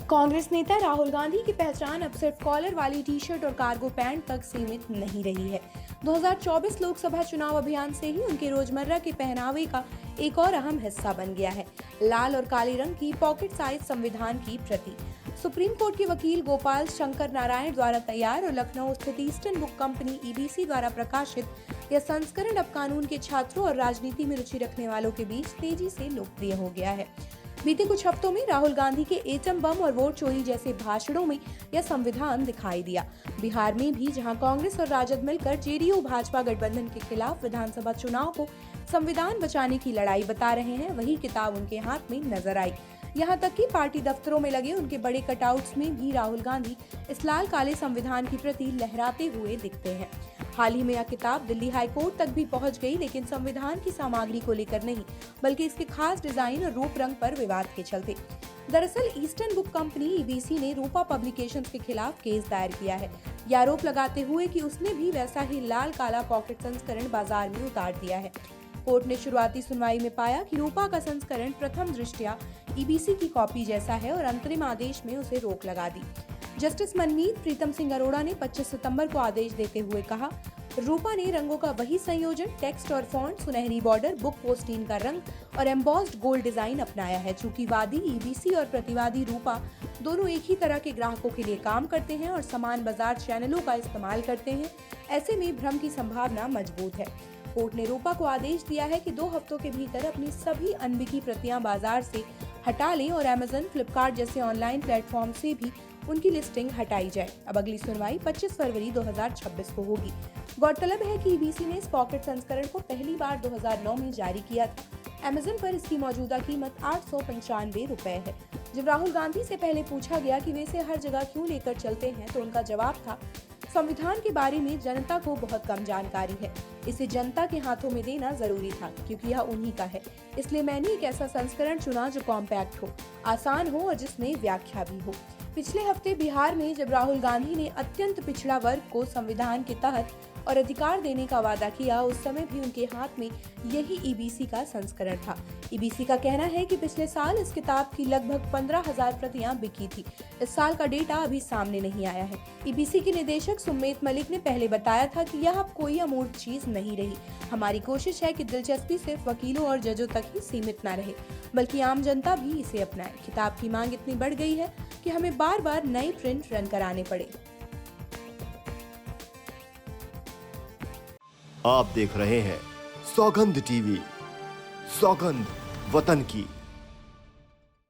कांग्रेस नेता राहुल गांधी की पहचान अब सिर्फ कॉलर वाली टी शर्ट और कार्गो पैंट तक सीमित नहीं रही है। 2024 लोकसभा चुनाव अभियान से ही उनके रोजमर्रा के पहनावे का एक और अहम हिस्सा बन गया है लाल और काले रंग की पॉकेट साइज संविधान की प्रति। सुप्रीम कोर्ट के वकील गोपाल शंकर नारायण द्वारा तैयार और लखनऊ स्थित ईस्टर्न बुक कंपनी ईबीसी द्वारा प्रकाशित यह संस्करण अब कानून के छात्रों और राजनीति में रुचि रखने वालों के बीच तेजी से लोकप्रिय हो गया है। बीते कुछ हफ्तों में राहुल गांधी के एटम बम और वोट चोरी जैसे भाषणों में यह संविधान दिखाई दिया। बिहार में भी जहां कांग्रेस और राजद मिलकर जेडीयू भाजपा गठबंधन के खिलाफ विधानसभा चुनाव को संविधान बचाने की लड़ाई बता रहे हैं, वही किताब उनके हाथ में नजर आई। यहाँ तक कि पार्टी दफ्तरों में लगे उनके बड़े कटआउट्स में भी राहुल गांधी इस लाल काले संविधान की प्रति लहराते हुए दिखते हैं। हाल ही में यह किताब दिल्ली हाई कोर्ट तक भी पहुंच गई, लेकिन संविधान की सामग्री को लेकर नहीं, बल्कि इसके खास डिजाइन और रूप रंग पर विवाद के चलते। दरअसल ईस्टर्न बुक कंपनी ईबीसी ने रूपा पब्लिकेशंस के खिलाफ केस दायर किया है, यह आरोप लगाते हुए कि उसने भी वैसा ही लाल काला पॉकेट संस्करण बाजार में उतार दिया है। कोर्ट ने शुरुआती सुनवाई में पाया कि रूपा का संस्करण प्रथम दृष्टया ईबीसी की कॉपी जैसा है और अंतरिम आदेश में उसे रोक लगा दी। जस्टिस मनमीत प्रीतम सिंह अरोड़ा ने 25 सितंबर को आदेश देते हुए कहा, रूपा ने रंगों का वही संयोजन, टेक्स्ट और फॉन्ट, सुनहरी बॉर्डर, बुक पोस्टीन का रंग और एम्बॉस्ड गोल्ड डिजाइन अपनाया है। चूंकि वादी ईबीसी और प्रतिवादी रूपा दोनों एक ही तरह के ग्राहकों के लिए काम करते हैं और समान बाजार चैनलों का इस्तेमाल करते हैं, ऐसे में भ्रम की संभावना मजबूत है। कोर्ट ने रूपा को आदेश दिया है कि 2 हफ्तों के भीतर अपनी सभी अनबिकी प्रतियां बाजार से हटा लें और अमेज़न, फ्लिपकार्ट जैसे ऑनलाइन प्लेटफॉर्म से भी उनकी लिस्टिंग हटाई जाए। अब अगली सुनवाई 25 फरवरी 2026 को होगी। गौरतलब है कि ईबीसी ने इस पॉकेट संस्करण को पहली बार 2009 में जारी किया था। अमेज़न पर इसकी मौजूदा कीमत 895 रुपए है। जब राहुल गांधी से पहले पूछा गया कि वे इसे हर जगह क्यों लेकर चलते हैं, तो उनका जवाब था, संविधान के बारे में जनता को बहुत कम जानकारी है, इसे जनता के हाथों में देना जरूरी था क्योंकि यह उन्हीं का है। इसलिए मैंने एक ऐसा संस्करण चुना जो कॉम्पैक्ट हो, आसान हो और जिसमें व्याख्या भी हो। पिछले हफ्ते बिहार में जब राहुल गांधी ने अत्यंत पिछड़ा वर्ग को संविधान के तहत और अधिकार देने का वादा किया, उस समय भी उनके हाथ में यही ईबीसी का संस्करण था। ईबीसी का कहना है कि पिछले साल इस किताब की लगभग 15,000 प्रतियां बिकी थी। इस साल का डेटा अभी सामने नहीं आया है। ईबीसी के निदेशक सुमेत मलिक ने पहले बताया था कि यह अब कोई अमूर्त चीज नहीं रही। हमारी कोशिश है कि दिलचस्पी सिर्फ वकीलों और जजों तक ही सीमित न रहे, बल्कि आम जनता भी इसे अपनाए। किताब की मांग इतनी बढ़ गई है कि हमें बार बार नए प्रिंट रन कराने पड़े। आप देख रहे हैं सौगंध टीवी, सौगंध वतन की।